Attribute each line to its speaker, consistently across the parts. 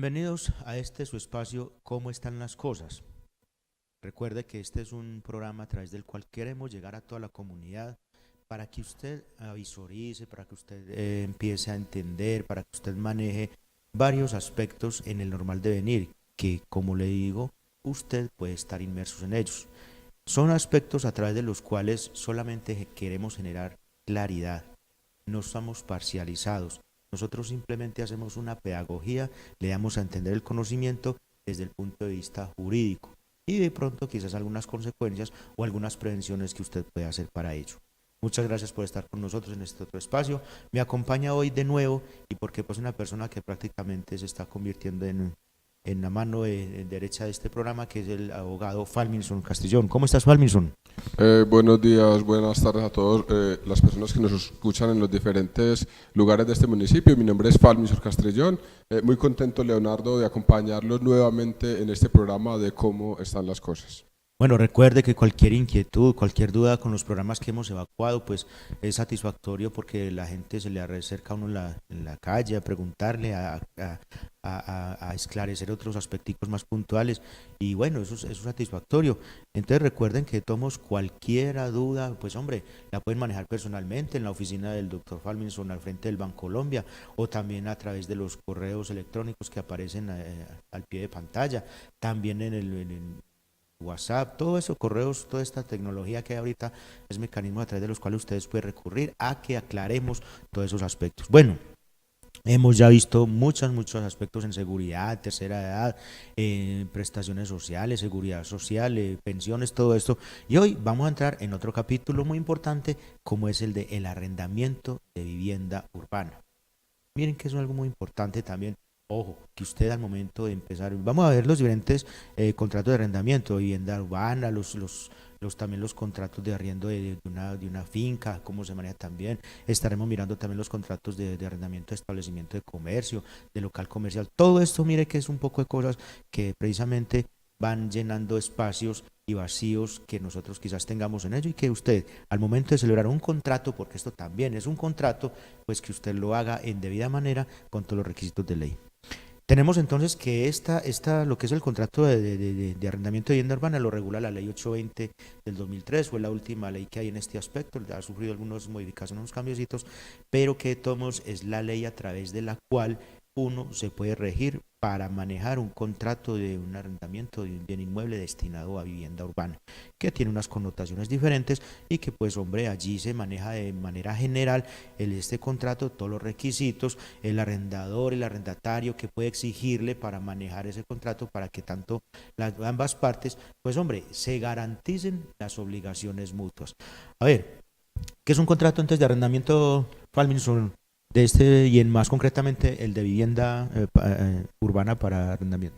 Speaker 1: Bienvenidos a este su espacio ¿Cómo están las cosas? Recuerde que este es un programa a través del cual queremos llegar a toda la comunidad para que usted visualice, para que usted empiece a entender, para que usted maneje varios aspectos en el normal devenir, que como le digo, usted puede estar inmerso en ellos. Son aspectos a través de los cuales solamente queremos generar claridad, no estamos parcializados. Nosotros simplemente hacemos una pedagogía, le damos a entender el conocimiento desde el punto de vista jurídico y de pronto quizás algunas consecuencias o algunas prevenciones que usted puede hacer para ello. Muchas gracias por estar con nosotros en este otro espacio. Me acompaña hoy de nuevo y porque pues una persona que prácticamente se está convirtiendo en la mano derecha de este programa, que es el abogado Falminson Castrillón. ¿Cómo estás, Falminson?
Speaker 2: Buenos días, buenas tardes a todos las personas que nos escuchan en los diferentes lugares de este municipio. Mi nombre es Falminson Castrillón. Muy contento, Leonardo, de acompañarlos nuevamente en este programa de cómo están las cosas.
Speaker 1: Bueno, recuerde que cualquier inquietud, cualquier duda con los programas que hemos evacuado, pues es satisfactorio porque la gente se le acerca a uno en la calle a preguntarle, a esclarecer otros aspectos más puntuales y bueno, eso es satisfactorio. Entonces recuerden que tomos cualquier duda, pues hombre, la pueden manejar personalmente en la oficina del doctor Falminson al frente del Bancolombia o también a través de los correos electrónicos que aparecen al pie de pantalla, también en el WhatsApp, todo eso, correos, toda esta tecnología que hay ahorita es mecanismos a través de los cuales ustedes pueden recurrir a que aclaremos todos esos aspectos. Bueno, hemos ya visto muchos aspectos en seguridad, tercera edad, prestaciones sociales, seguridad social, pensiones, todo esto. Y hoy vamos a entrar en otro capítulo muy importante como es el de el arrendamiento de vivienda urbana. Miren que es algo muy importante también. Ojo, que usted al momento de empezar, vamos a ver los diferentes contratos de arrendamiento, vivienda urbana, también los contratos de arriendo de una finca, cómo se maneja también. Estaremos mirando también los contratos de arrendamiento de establecimiento de comercio, de local comercial. Todo esto, mire que es un poco de cosas que precisamente van llenando espacios y vacíos que nosotros quizás tengamos en ello y que usted al momento de celebrar un contrato, porque esto también es un contrato, pues que usted lo haga en debida manera con todos los requisitos de ley. Tenemos entonces que lo que es el contrato de arrendamiento de vivienda urbana lo regula la ley 820 del 2003, fue la última ley que hay en este aspecto, ha sufrido algunas modificaciones, unos cambiositos, pero que de todos modos es la ley a través de la cual uno se puede regir para manejar un contrato de un arrendamiento de un bien inmueble destinado a vivienda urbana, que tiene unas connotaciones diferentes y que pues hombre allí se maneja de manera general este contrato, todos los requisitos, el arrendador, el arrendatario que puede exigirle para manejar ese contrato para que tanto ambas partes pues hombre se garanticen las obligaciones mutuas. A ver, ¿qué es un contrato entonces de arrendamiento, Falminson? De y en más concretamente el de vivienda urbana para arrendamiento.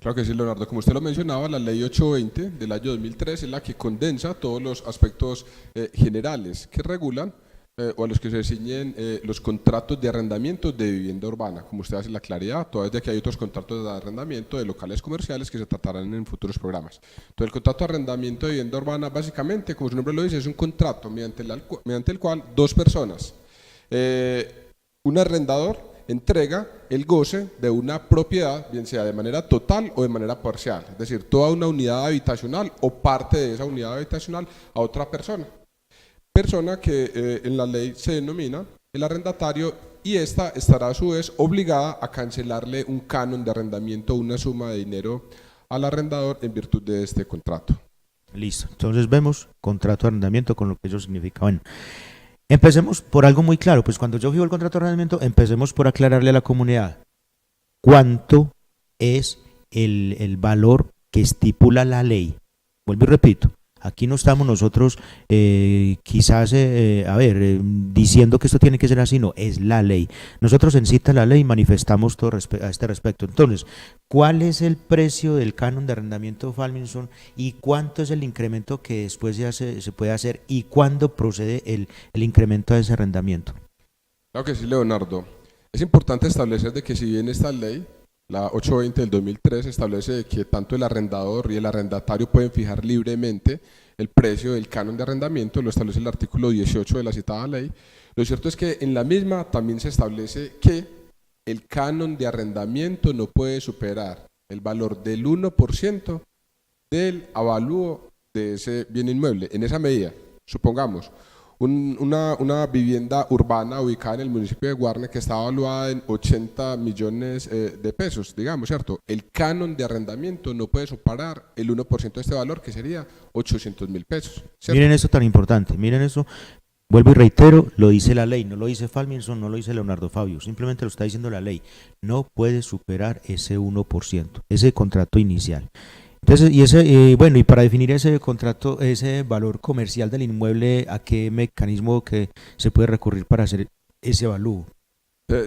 Speaker 2: Claro que sí, Leonardo. Como usted lo mencionaba, la ley 820 del año 2003 es la que condensa todos los aspectos generales que regulan o a los que se ciñen los contratos de arrendamiento de vivienda urbana. Como usted hace la claridad, todavía de que hay otros contratos de arrendamiento de locales comerciales que se tratarán en futuros programas. Entonces, el contrato de arrendamiento de vivienda urbana, básicamente, como su nombre lo dice, es un contrato mediante el cual dos personas, un arrendador entrega el goce de una propiedad, bien sea de manera total o de manera parcial, es decir, toda una unidad habitacional o parte de esa unidad habitacional a otra persona que en la ley se denomina el arrendatario, y esta estará a su vez obligada a cancelarle un canon de arrendamiento, una suma de dinero al arrendador en virtud de este contrato.
Speaker 1: Listo, entonces vemos contrato de arrendamiento con lo que eso significa. Bueno, empecemos por algo muy claro, pues cuando yo vivo el contrato de arrendamiento, empecemos por aclararle a la comunidad cuánto es el valor que estipula la ley. Vuelvo y repito, aquí no estamos nosotros quizás, diciendo que esto tiene que ser así, no, es la ley. Nosotros en cita a la ley manifestamos todo a este respecto. Entonces, ¿cuál es el precio del canon de arrendamiento Falminson y cuánto es el incremento que después se puede hacer y cuándo procede el incremento de ese arrendamiento?
Speaker 2: Claro que sí, Leonardo. Es importante establecer de que si bien esta ley, la 820 del 2003, establece que tanto el arrendador y el arrendatario pueden fijar libremente el precio del canon de arrendamiento, lo establece el artículo 18 de la citada ley. Lo cierto es que en la misma también se establece que el canon de arrendamiento no puede superar el valor del 1% del avalúo de ese bien inmueble. En esa medida, supongamos, una vivienda urbana ubicada en el municipio de Guarne que está evaluada en 80 millones de pesos, digamos, ¿cierto? El canon de arrendamiento no puede superar el 1% de este valor, que sería 800.000 pesos, ¿cierto?
Speaker 1: Miren eso tan importante, miren eso. Vuelvo y reitero, lo dice la ley, no lo dice Falminson, no lo dice Leonardo Fabio, simplemente lo está diciendo la ley. No puede superar ese 1%, ese contrato inicial. Entonces, bueno, y para definir ese contrato, ese valor comercial del inmueble, ¿a qué mecanismo que se puede recurrir para hacer ese avalúo?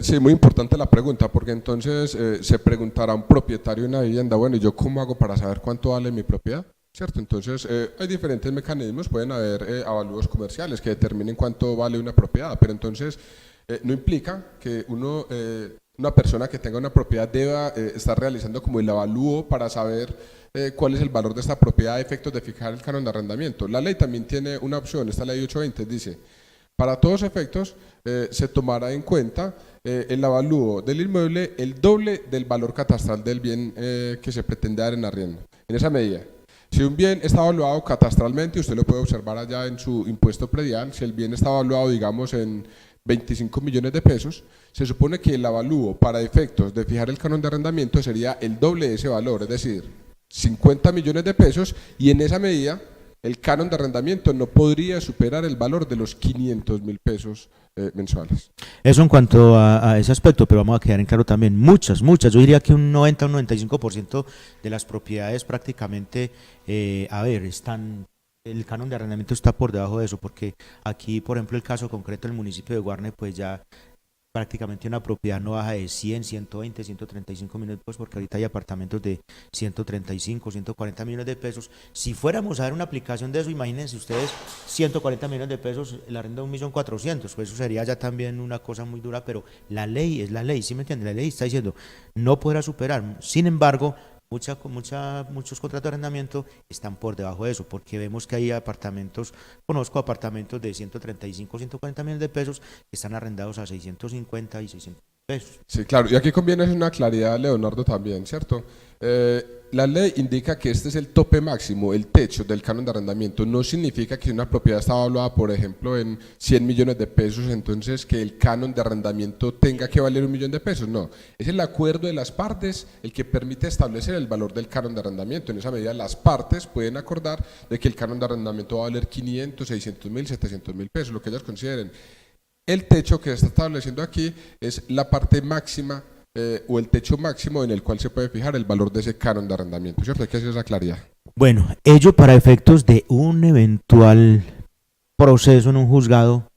Speaker 2: Sí, muy importante la pregunta, porque entonces se preguntará un propietario de una vivienda, bueno, ¿y yo cómo hago para saber cuánto vale mi propiedad? ¿Cierto? Entonces hay diferentes mecanismos, pueden haber avalúos comerciales que determinen cuánto vale una propiedad, pero entonces no implica que una persona que tenga una propiedad deba estar realizando como el avalúo para saber cuál es el valor de esta propiedad a efectos de fijar el canon de arrendamiento. La ley también tiene una opción, esta ley 820 dice, para todos efectos se tomará en cuenta el avalúo del inmueble el doble del valor catastral del bien que se pretende dar en arriendo. En esa medida, si un bien está evaluado catastralmente, usted lo puede observar allá en su impuesto predial, si el bien está evaluado, digamos, en 25 millones de pesos, se supone que el avalúo para efectos de fijar el canon de arrendamiento sería el doble de ese valor, es decir, 50 millones de pesos, y en esa medida el canon de arrendamiento no podría superar el valor de los 500.000 pesos mensuales.
Speaker 1: Eso en cuanto a ese aspecto, pero vamos a quedar en claro también, muchas, yo diría que un 90 o un 95% de las propiedades prácticamente, el canon de arrendamiento está por debajo de eso, porque aquí, por ejemplo, el caso concreto del municipio de Guarne, pues ya prácticamente una propiedad no baja de 100, 120, 135 millones de pesos, porque ahorita hay apartamentos de 135, 140 millones de pesos. Si fuéramos a ver una aplicación de eso, imagínense ustedes 140 millones de pesos, el arriendo de 1.400.000, pues eso sería ya también una cosa muy dura, pero la ley es la ley, ¿sí me entienden? La ley está diciendo, no podrá superar. Sin embargo, muchos contratos de arrendamiento están por debajo de eso, porque vemos que hay conozco apartamentos de 135, 140 millones de pesos que están arrendados a 650 y 600 pesos.
Speaker 2: Sí, claro, y aquí conviene una claridad, Leonardo, también, ¿cierto? La ley indica que este es el tope máximo, el techo del canon de arrendamiento. No significa que una propiedad está evaluada, por ejemplo, en 100 millones de pesos, entonces que el canon de arrendamiento tenga que valer 1.000.000 de pesos. No, es el acuerdo de las partes el que permite establecer el valor del canon de arrendamiento. En esa medida, las partes pueden acordar de que el canon de arrendamiento va a valer 500, 600.000, 700.000 pesos, lo que ellas consideren. El techo que se está estableciendo aquí es la parte máxima o el techo máximo en el cual se puede fijar el valor de ese canon de arrendamiento, ¿cierto? Hay que hacer esa claridad.
Speaker 1: Bueno, ello para efectos de un eventual proceso en un juzgado,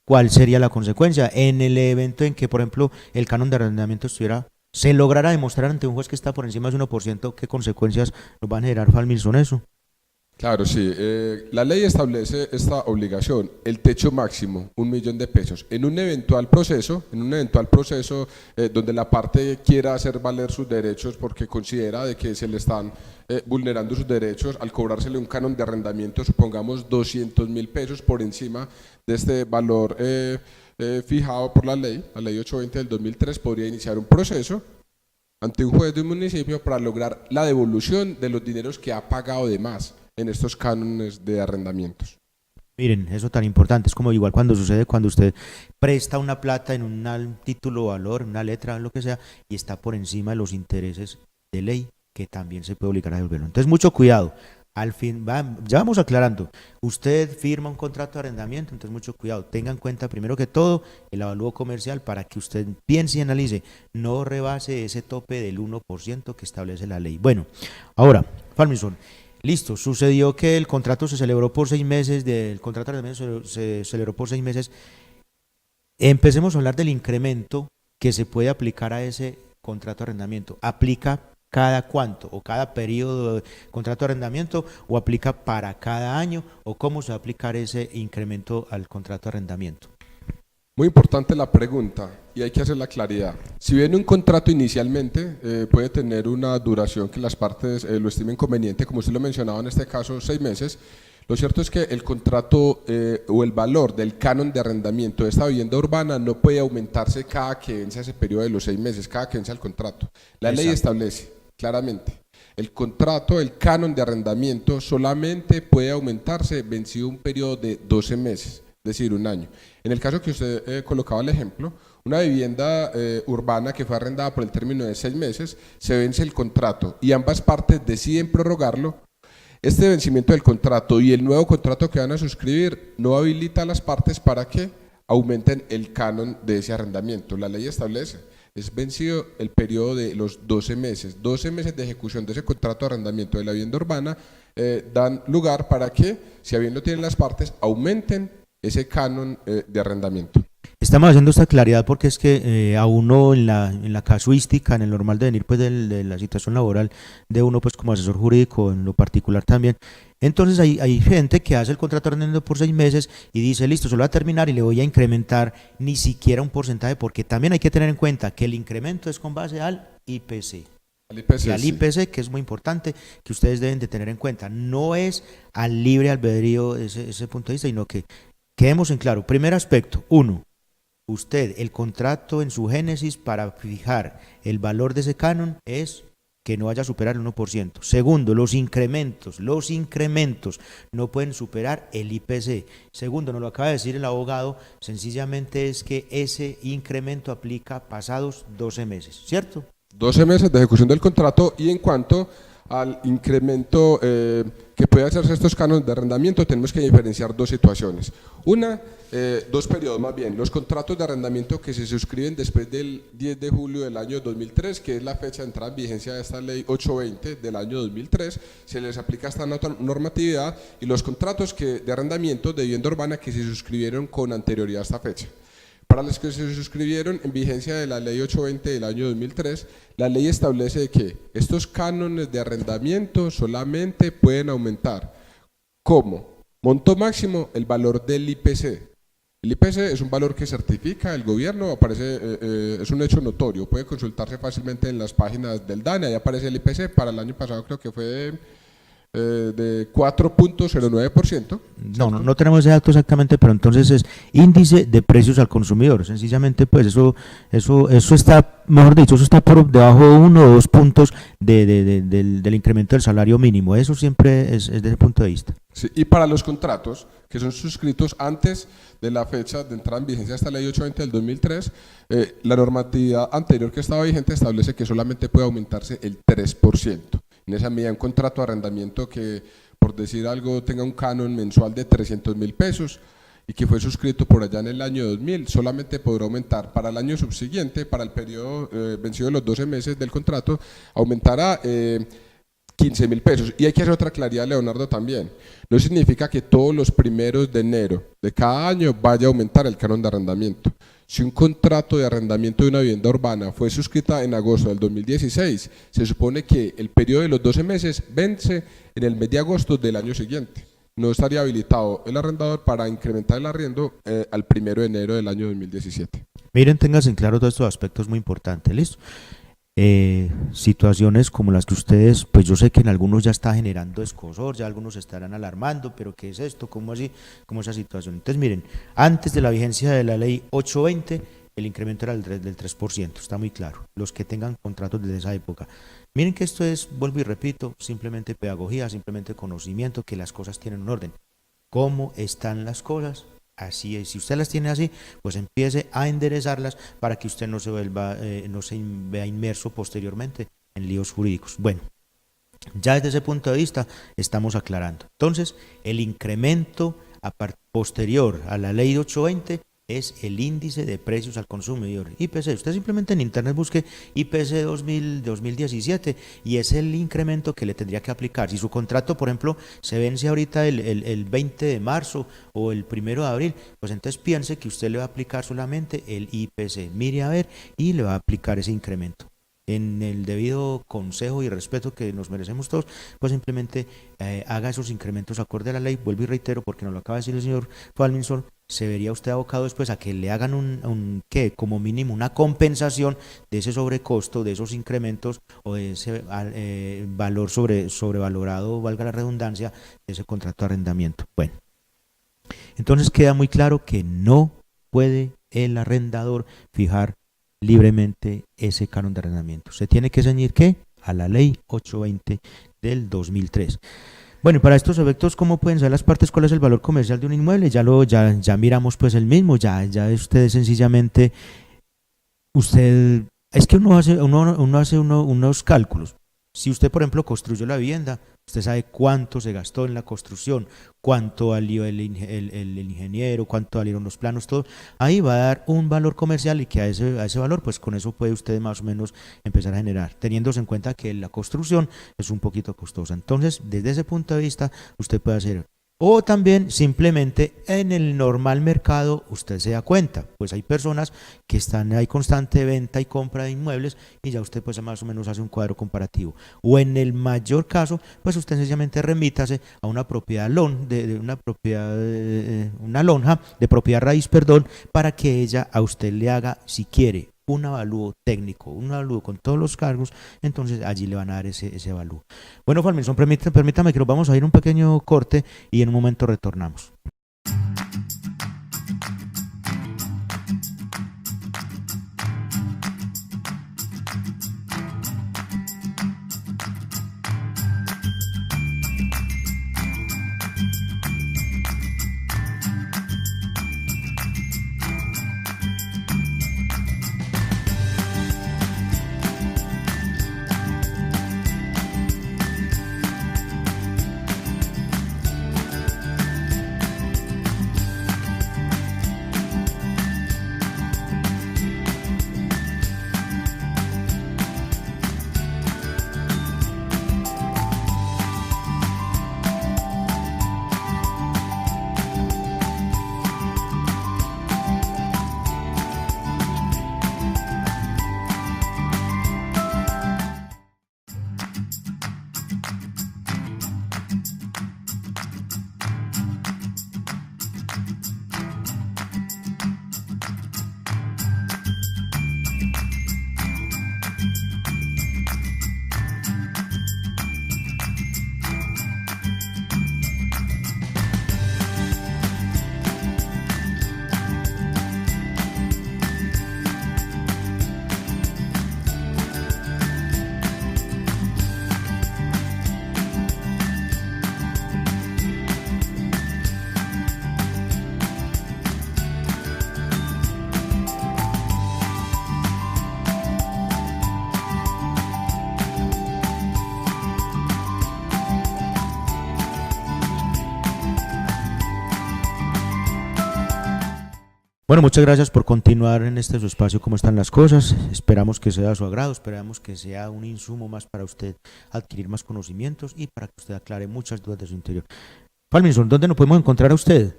Speaker 1: ¿cuál sería la consecuencia? En el evento en que, por ejemplo, el canon de arrendamiento se lograra demostrar ante un juez que está por encima de 1%, ¿qué consecuencias nos van a generar, Falminson, eso?
Speaker 2: Claro, sí. La ley establece esta obligación, el techo máximo, 1.000.000 de pesos. En un eventual proceso donde la parte quiera hacer valer sus derechos porque considera de que se le están vulnerando sus derechos al cobrársele un canon de arrendamiento, supongamos 200.000 pesos por encima de este valor fijado por la ley 820 del 2003, podría iniciar un proceso ante un juez de un municipio para lograr la devolución de los dineros que ha pagado de más en estos cánones de arrendamientos.
Speaker 1: Miren, eso tan importante, es como igual cuando usted presta una plata en un título o valor, una letra, lo que sea, y está por encima de los intereses de ley, que también se puede obligar a devolverlo. Entonces, mucho cuidado. Al fin, ya vamos aclarando, usted firma un contrato de arrendamiento, entonces mucho cuidado, tenga en cuenta primero que todo el avalúo comercial para que usted piense y analice, no rebase ese tope del 1% que establece la ley. Bueno, ahora, Falminson, listo, sucedió que el contrato se celebró por 6 meses, el contrato de arrendamiento se celebró por 6 meses. Empecemos a hablar del incremento que se puede aplicar a ese contrato de arrendamiento. ¿Aplica cada cuánto o cada periodo de contrato de arrendamiento o aplica para cada año o cómo se va a aplicar ese incremento al contrato de arrendamiento?
Speaker 2: Muy importante la pregunta y hay que hacer la claridad. Si bien un contrato inicialmente puede tener una duración que las partes lo estimen conveniente, como usted lo mencionaba en este caso, 6 meses, Lo cierto es que el contrato o el valor del canon de arrendamiento de esta vivienda urbana no puede aumentarse cada que vence ese periodo de los 6 meses, cada que vence el contrato. La ley establece claramente, el contrato, el canon de arrendamiento solamente puede aumentarse vencido un periodo de 12 meses, es decir, un año. En el caso que usted colocaba el ejemplo, una vivienda urbana que fue arrendada por el término de 6 meses, se vence el contrato y ambas partes deciden prorrogarlo. Este vencimiento del contrato y el nuevo contrato que van a suscribir no habilita a las partes para que aumenten el canon de ese arrendamiento. La ley establece, es vencido el periodo de los 12 meses de ejecución de ese contrato de arrendamiento de la vivienda urbana, dan lugar para que, si bien lo tienen las partes, aumenten ese canon de arrendamiento.
Speaker 1: Estamos haciendo esta claridad porque es que a uno en la casuística, en el normal devenir pues de la situación laboral de uno pues como asesor jurídico en lo particular también, entonces hay gente que hace el contrato de arrendamiento por 6 meses y dice listo, solo va a terminar y le voy a incrementar ni siquiera un porcentaje, porque también hay que tener en cuenta que el incremento es con base al IPC. Y al IPC, que es muy importante, que ustedes deben de tener en cuenta, no es al libre albedrío ese punto de vista, sino que quedemos en claro. Primer aspecto, uno, usted, el contrato en su génesis para fijar el valor de ese canon es que no vaya a superar el 1%. Segundo, los incrementos no pueden superar el IPC. Segundo, nos lo acaba de decir el abogado, sencillamente es que ese incremento aplica pasados 12 meses, ¿cierto?
Speaker 2: 12 meses de ejecución del contrato. Y en cuanto al incremento que puede hacerse estos cánones de arrendamiento, tenemos que diferenciar dos situaciones. Dos periodos más bien, los contratos de arrendamiento que se suscriben después del 10 de julio del año 2003, que es la fecha de entrada en vigencia de esta ley 820 del año 2003, se les aplica esta normatividad, y los contratos de arrendamiento de vivienda urbana que se suscribieron con anterioridad a esta fecha. Para los que se suscribieron en vigencia de la ley 820 del año 2003, la ley establece que estos cánones de arrendamiento solamente pueden aumentar como monto máximo el valor del IPC. El IPC es un valor que certifica el gobierno, es un hecho notorio, puede consultarse fácilmente en las páginas del DANE, ahí aparece el IPC, para el año pasado creo que fue de 4.09%.
Speaker 1: No tenemos ese dato exactamente, pero entonces es índice de precios al consumidor. Sencillamente, pues eso está, mejor dicho, eso está por debajo de 1 o 2 puntos del incremento del salario mínimo. Eso siempre es desde ese punto de vista.
Speaker 2: Sí, y para los contratos que son suscritos antes de la fecha de entrada en vigencia de esta ley 820 del 2003, la normatividad anterior que estaba vigente establece que solamente puede aumentarse el 3%. En esa medida, un contrato de arrendamiento que, por decir algo, tenga un canon mensual de 300.000 pesos y que fue suscrito por allá en el año 2000, solamente podrá aumentar para el año subsiguiente, para el periodo vencido de los 12 meses del contrato, aumentará 15.000 pesos. Y hay que hacer otra claridad, Leonardo, también. No significa que todos los primeros de enero de cada año vaya a aumentar el canon de arrendamiento. Si un contrato de arrendamiento de una vivienda urbana fue suscrita en agosto del 2016, se supone que el periodo de los 12 meses vence en el mes de agosto del año siguiente. No estaría habilitado el arrendador para incrementar el arriendo al 1 de enero del año 2017.
Speaker 1: Miren, ténganse en claro todos estos aspectos muy importantes, ¿listo? Situaciones como las que ustedes, pues yo sé que en algunos ya está generando escozor, ya algunos se estarán alarmando, pero ¿qué es esto? ¿Cómo así? ¿Cómo esa situación? Entonces miren, antes de la vigencia de la ley 820, el incremento era del 3%, está muy claro, los que tengan contratos desde esa época. Miren que esto es, vuelvo y repito, simplemente pedagogía, simplemente conocimiento, que las cosas tienen un orden. ¿Cómo están las cosas? Así es, si usted las tiene así, pues empiece a enderezarlas para que usted no se vea inmerso posteriormente en líos jurídicos. Bueno, ya desde ese punto de vista estamos aclarando. Entonces, el incremento posterior a la ley 820 es el índice de precios al consumidor, IPC. Usted simplemente en internet busque IPC 2017 y es el incremento que le tendría que aplicar. Si su contrato, por ejemplo, se vence ahorita el 20 de marzo o el 1 de abril, pues entonces piense que usted le va a aplicar solamente el IPC. Mire a ver y le va a aplicar ese incremento. En el debido consejo y respeto que nos merecemos todos, pues simplemente haga esos incrementos acorde a la ley. Vuelvo y reitero, porque nos lo acaba de decir el señor Falminson, se vería usted abocado después a que le hagan ¿qué? Como mínimo una compensación de ese sobrecosto, de esos incrementos o de ese valor sobrevalorado, valga la redundancia, de ese contrato de arrendamiento. Bueno, entonces queda muy claro que no puede el arrendador fijar libremente ese canon de arrendamiento. Se tiene que ceñir ¿qué? A la ley 820 del 2003. Bueno, y para estos efectos, ¿cómo pueden ser las partes? ¿Cuál es el valor comercial de un inmueble? Ya miramos pues el mismo, ya ustedes sencillamente, es que uno hace unos cálculos. Si usted, por ejemplo, construyó la vivienda, usted sabe cuánto se gastó en la construcción, cuánto valió el ingeniero, cuánto valieron los planos, todo. Ahí va a dar un valor comercial y que a ese valor, pues con eso puede usted más o menos empezar a generar, teniéndose en cuenta que la construcción es un poquito costosa. Entonces, desde ese punto de vista, usted puede hacer. O también simplemente en el normal mercado usted se da cuenta, pues hay personas que están ahí constante venta y compra de inmuebles y ya usted pues más o menos hace un cuadro comparativo. O en el mayor caso, pues usted sencillamente remítase a una propiedad una lonja de propiedad raíz, perdón, para que ella a usted le haga, si quiere, un avalúo técnico, un avalúo con todos los cargos, entonces allí le van a dar ese avalúo. Bueno, Falminson, permítame que nos vamos a ir un pequeño corte y en un momento retornamos. Bueno, muchas gracias por continuar en este su espacio, cómo están las cosas. Esperamos que sea a su agrado, esperamos que sea un insumo más para usted adquirir más conocimientos y para que usted aclare muchas dudas de su interior. Falminson, ¿dónde nos podemos encontrar a usted?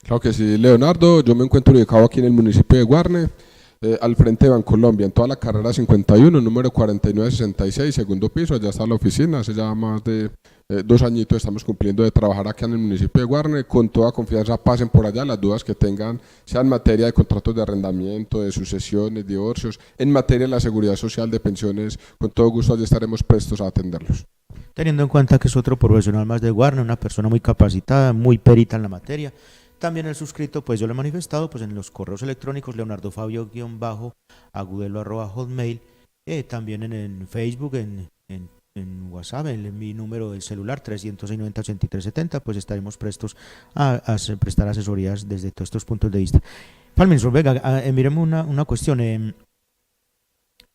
Speaker 2: Claro que sí, Leonardo. Yo me encuentro ubicado aquí en el municipio de Guarne, al frente de Bancolombia, en toda la carrera 51, número 4966, segundo piso. Allá está la oficina. Hace ya más de 2 añitos estamos cumpliendo de trabajar aquí en el municipio de Guarne. Con toda confianza pasen por allá las dudas que tengan, sea en materia de contratos de arrendamiento, de sucesiones, divorcios, en materia de la seguridad social, de pensiones. Con todo gusto allí estaremos prestos a atenderlos.
Speaker 1: Teniendo en cuenta que es otro profesional más de Guarne, una persona muy capacitada, muy perita en la materia. También el suscrito, pues yo lo he manifestado pues en los correos electrónicos leonardofabio_agudelo@hotmail, también en Facebook, en WhatsApp, en mi número del celular 306-90-83-70, pues estaremos prestos a prestar asesorías desde todos estos puntos de vista. Falminson, venga, miremos una cuestión.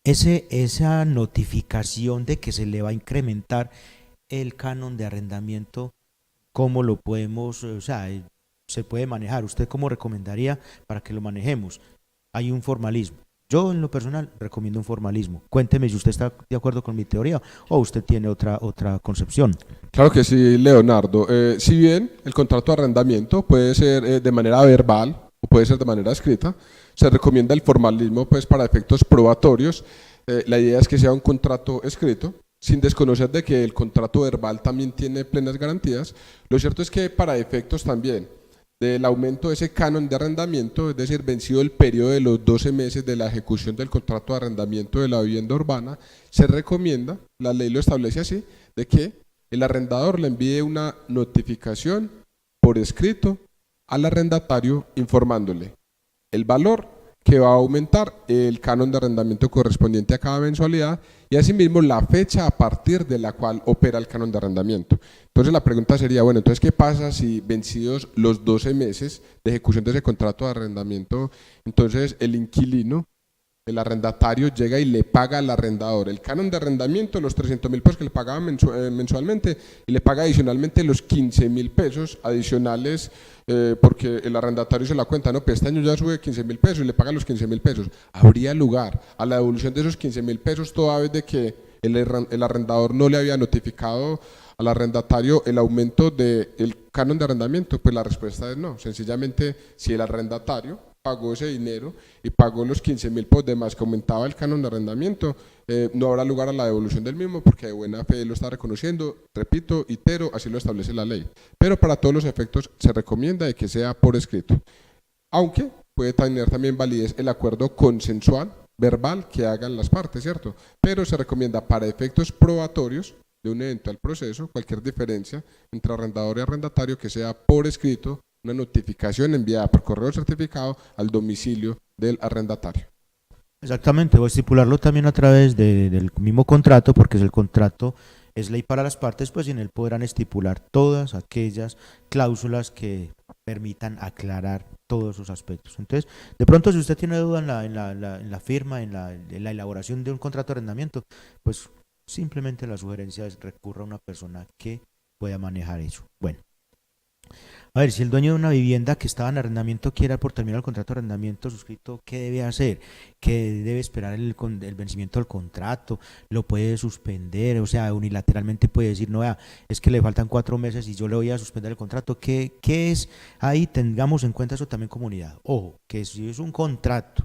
Speaker 1: Esa notificación de que se le va a incrementar el canon de arrendamiento, ¿cómo lo podemos, se puede manejar? ¿Usted cómo recomendaría para que lo manejemos? Hay un formalismo. Yo en lo personal recomiendo un formalismo. Cuénteme si usted está de acuerdo con mi teoría o usted tiene otra concepción.
Speaker 2: Claro que sí, Leonardo. Si bien el contrato de arrendamiento puede ser de manera verbal o puede ser de manera escrita, se recomienda el formalismo pues para efectos probatorios. La idea es que sea un contrato escrito, sin desconocer de que el contrato verbal también tiene plenas garantías. Lo cierto es que para efectos también del aumento de ese canon de arrendamiento, es decir, vencido el periodo de los 12 meses de la ejecución del contrato de arrendamiento de la vivienda urbana, se recomienda, la ley lo establece así, de que el arrendador le envíe una notificación por escrito al arrendatario informándole el valor que va a aumentar el canon de arrendamiento correspondiente a cada mensualidad y asimismo la fecha a partir de la cual opera el canon de arrendamiento. Entonces la pregunta sería, bueno, entonces ¿qué pasa si vencidos los 12 meses de ejecución de ese contrato de arrendamiento, entonces el inquilino, el arrendatario llega y le paga al arrendador el canon de arrendamiento, los 300.000 pesos que le pagaba mensualmente, y le paga adicionalmente los 15.000 pesos adicionales, porque el arrendatario se la cuenta, no, pues este año ya sube 15.000 pesos y le paga los 15.000 pesos? ¿Habría lugar a la devolución de esos 15.000 pesos toda vez de que el arrendador no le había notificado al arrendatario el aumento del canon de arrendamiento? Pues la respuesta es no. Sencillamente, si el arrendatario pagó ese dinero y pagó los 15.000 pesos de más que aumentaba el canon de arrendamiento, no habrá lugar a la devolución del mismo, porque de buena fe lo está reconociendo, repito, itero, así lo establece la ley. Pero para todos los efectos se recomienda de que sea por escrito, aunque puede tener también validez el acuerdo consensual verbal que hagan las partes, ¿cierto? Pero se recomienda para efectos probatorios de un eventual proceso, cualquier diferencia entre arrendador y arrendatario, que sea por escrito, una notificación enviada por correo certificado al domicilio del arrendatario.
Speaker 1: Exactamente, o estipularlo también a través del mismo contrato, porque el contrato es ley para las partes, pues y en él podrán estipular todas aquellas cláusulas que permitan aclarar todos esos aspectos. Entonces, de pronto, si usted tiene duda en la firma, en la elaboración de un contrato de arrendamiento, pues simplemente la sugerencia es recurra a una persona que pueda manejar eso. Bueno, a ver, si el dueño de una vivienda que estaba en arrendamiento quiere dar por terminar el contrato de arrendamiento suscrito, ¿qué debe hacer? ¿Qué debe esperar el vencimiento del contrato? ¿Lo puede suspender? O sea, unilateralmente puede decir, no, vea, es que le faltan 4 meses y yo le voy a suspender el contrato. ¿Qué es? Ahí tengamos en cuenta eso también, comunidad. Ojo, que si es un contrato,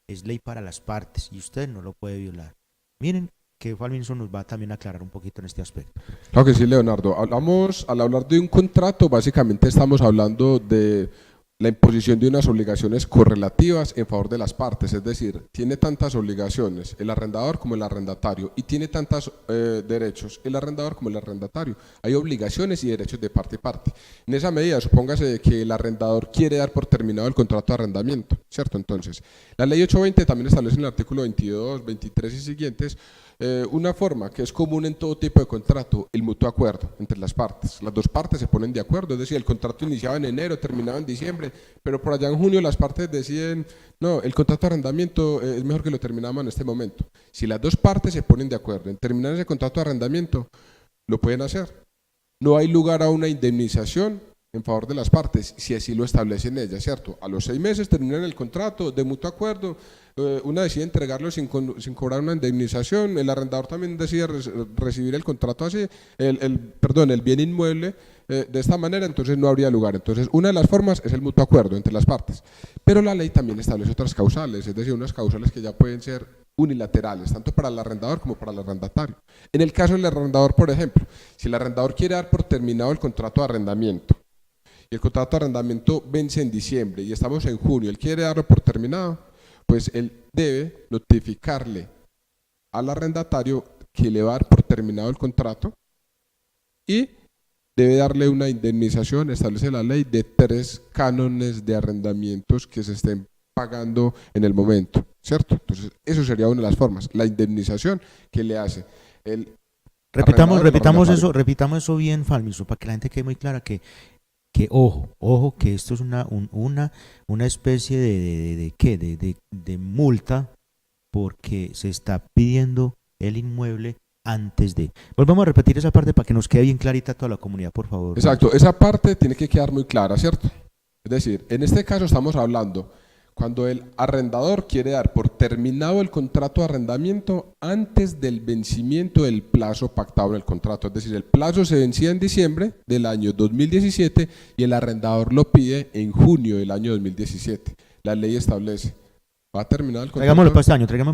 Speaker 1: es ley para las partes y usted no lo puede violar. Miren que Falvinson nos va también a aclarar un poquito en este aspecto.
Speaker 2: Claro que sí, Leonardo. Al hablar de un contrato, básicamente estamos hablando de la imposición de unas obligaciones correlativas en favor de las partes, es decir, tiene tantas obligaciones el arrendador como el arrendatario y tiene tantos derechos el arrendador como el arrendatario. Hay obligaciones y derechos de parte y parte. En esa medida, supóngase que el arrendador quiere dar por terminado el contrato de arrendamiento, ¿cierto? Entonces, la ley 820 también establece en el artículo 22, 23 y siguientes una forma que es común en todo tipo de contrato, el mutuo acuerdo entre las partes. Las dos partes se ponen de acuerdo, es decir, el contrato iniciaba en enero, terminaba en diciembre, pero por allá en junio las partes deciden, no, el contrato de arrendamiento es mejor que lo terminamos en este momento. Si las dos partes se ponen de acuerdo en terminar ese contrato de arrendamiento, lo pueden hacer. No hay lugar a una indemnización en favor de las partes, si así lo establecen ellas, ¿cierto? A los 6 meses terminan el contrato de mutuo acuerdo, una decide entregarlo sin cobrar una indemnización, el arrendador también decide recibir el contrato así, el bien inmueble de esta manera, entonces no habría lugar. Entonces, una de las formas es el mutuo acuerdo entre las partes, pero la ley también establece otras causales, es decir, unas causales que ya pueden ser unilaterales, tanto para el arrendador como para el arrendatario. En el caso del arrendador, por ejemplo, si el arrendador quiere dar por terminado el contrato de arrendamiento, y el contrato de arrendamiento vence en diciembre y estamos en junio, él quiere darlo por terminado, pues él debe notificarle al arrendatario que le va a dar por terminado el contrato y debe darle una indemnización, establece la ley, de 3 cánones de arrendamientos que se estén pagando en el momento, ¿cierto? Entonces, eso sería una de las formas, la indemnización que le hace el
Speaker 1: repitamos eso bien, Falmiso, para que la gente quede muy clara que ojo, que esto es una especie de multa, porque se está pidiendo el inmueble antes de. Volvamos a repetir esa parte para que nos quede bien clarita a toda la comunidad, por favor.
Speaker 2: Exacto, esa parte tiene que quedar muy clara, ¿cierto? Es decir, en este caso estamos hablando cuando el arrendador quiere dar por terminado el contrato de arrendamiento antes del vencimiento del plazo pactado en el contrato. Es decir, el plazo se vencía en diciembre del año 2017 y el arrendador lo pide en junio del año 2017. La ley establece, va a terminar el contrato.
Speaker 1: Traigámoslo para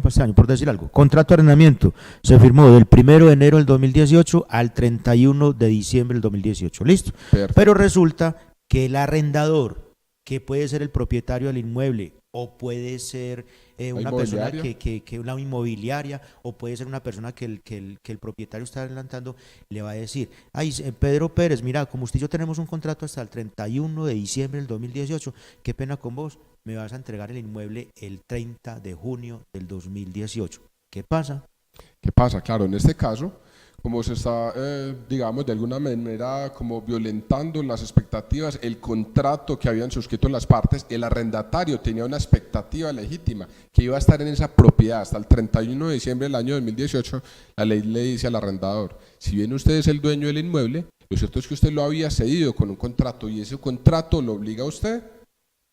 Speaker 1: este año, por decir algo. Contrato de arrendamiento se firmó del 1 de enero del 2018 al 31 de diciembre del 2018. ¿Listo?
Speaker 2: Perfecto.
Speaker 1: Pero resulta que el arrendador, que puede ser el propietario del inmueble o puede ser una persona que una inmobiliaria o puede ser una persona que el propietario está adelantando, le va a decir, ay, Pedro Pérez, mira, como usted y yo tenemos un contrato hasta el 31 de diciembre del 2018, qué pena con vos, me vas a entregar el inmueble el 30 de junio del 2018. ¿Qué pasa?
Speaker 2: ¿Qué pasa? Claro, en este caso, como se está, digamos, de alguna manera como violentando las expectativas, el contrato que habían suscrito las partes, el arrendatario tenía una expectativa legítima que iba a estar en esa propiedad hasta el 31 de diciembre del año 2018, la ley le dice al arrendador, si bien usted es el dueño del inmueble, lo cierto es que usted lo había cedido con un contrato y ese contrato lo obliga a usted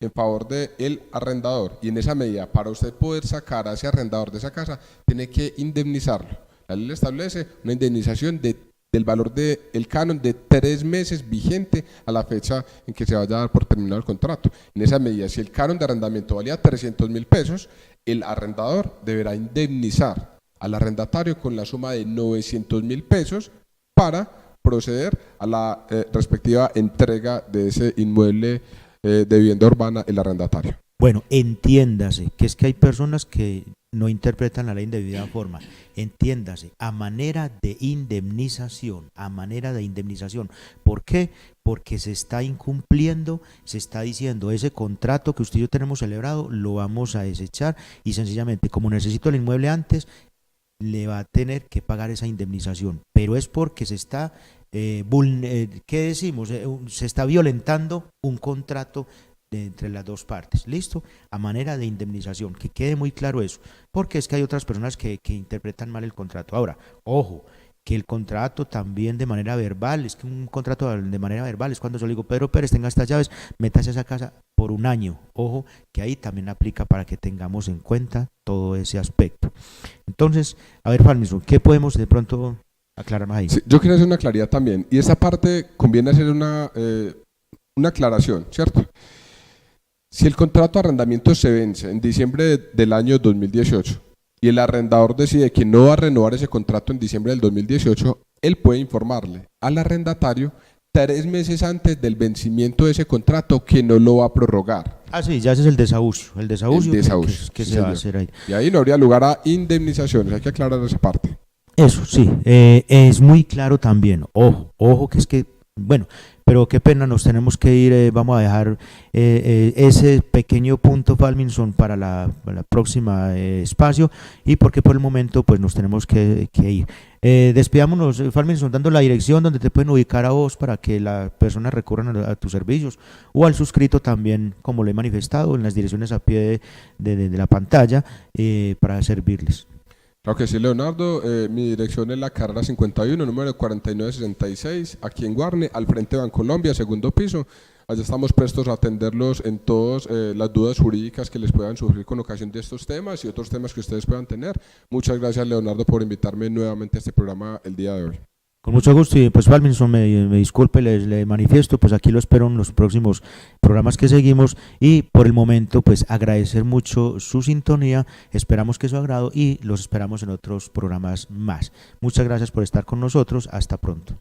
Speaker 2: en favor del arrendador, y en esa medida, para usted poder sacar a ese arrendador de esa casa, tiene que indemnizarlo. La ley le establece una indemnización del valor del canon de 3 meses vigente a la fecha en que se vaya a dar por terminado el contrato. En esa medida, si el canon de arrendamiento valía 300.000 pesos, el arrendador deberá indemnizar al arrendatario con la suma de 900.000 pesos para proceder a la respectiva entrega de ese inmueble de vivienda urbana, el arrendatario.
Speaker 1: Bueno, entiéndase que es que hay personas que no interpretan la ley de debida forma. Entiéndase, a manera de indemnización, a manera de indemnización. ¿Por qué? Porque se está incumpliendo, se está diciendo, ese contrato que usted y yo tenemos celebrado lo vamos a desechar y sencillamente, como necesito el inmueble antes, le va a tener que pagar esa indemnización. Pero es porque se está, ¿qué decimos? Se está violentando un contrato entre las dos partes, ¿listo? A manera de indemnización, que quede muy claro eso, porque es que hay otras personas que interpretan mal el contrato. Ahora, ojo, que el contrato también de manera verbal, es que un contrato de manera verbal es cuando yo le digo, Pedro Pérez, tenga estas llaves, métase a esa casa por un año, ojo, que ahí también aplica para que tengamos en cuenta todo ese aspecto. Entonces, a ver, Falminson, ¿qué podemos de pronto aclarar más ahí?
Speaker 2: Sí, yo quería hacer una claridad también, y esta parte conviene hacer una aclaración, ¿cierto? Si el contrato de arrendamiento se vence en diciembre del año 2018 y el arrendador decide que no va a renovar ese contrato en diciembre del 2018, él puede informarle al arrendatario 3 meses antes del vencimiento de ese contrato que no lo va a prorrogar.
Speaker 1: Ah, sí, ya ese es el desahucio. El desahucio que
Speaker 2: sí,
Speaker 1: se va a hacer ahí.
Speaker 2: Y ahí no habría lugar a indemnizaciones, hay que aclarar esa parte.
Speaker 1: Eso, sí, es muy claro también. Ojo, que es que, bueno, pero qué pena, nos tenemos que ir, vamos a dejar ese pequeño punto, Falminson, para la próxima espacio, y porque por el momento pues nos tenemos que ir. Despidámonos, Falminson, dando la dirección donde te pueden ubicar a vos para que las personas recurran a tus servicios, o al suscrito también, como lo he manifestado, en las direcciones a pie de la pantalla, para servirles.
Speaker 2: Claro que sí, Leonardo, mi dirección es la carrera 51, número 4966, aquí en Guarne, al frente de Bancolombia, segundo piso. Allá estamos prestos a atenderlos en todas las dudas jurídicas que les puedan surgir con ocasión de estos temas y otros temas que ustedes puedan tener. Muchas gracias, Leonardo, por invitarme nuevamente a este programa el día de hoy.
Speaker 1: Con mucho gusto, y pues Falminson, me disculpe, le manifiesto, pues aquí lo espero en los próximos programas que seguimos, y por el momento pues agradecer mucho su sintonía, esperamos que su agrado y los esperamos en otros programas más. Muchas gracias por estar con nosotros, hasta pronto.